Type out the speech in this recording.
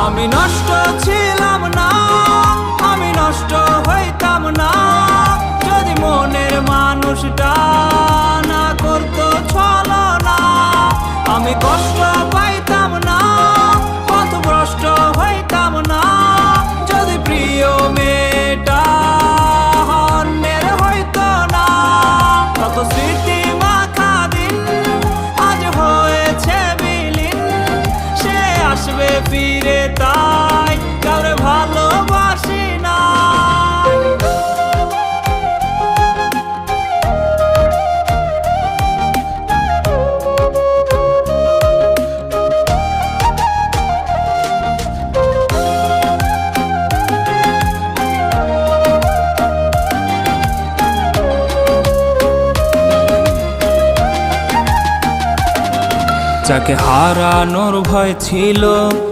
আমি নষ্ট ছিলাম না, আমি নষ্ট হইতাম না, যদি মনের মানুষটা না করতো ছলনা। আমি কষ্ট পাইতাম না, পথভ্রষ্ট হইতাম না, যদি প্রিয় মেয়েটা অন্যের হইতো না। কত স্মৃতি মাখা দিন আজ হয়েছে বিলীন, সে আসবে ফিরে তাই কাউরে ভালোবাসি না। যাকে হারানোর ভয় ছিল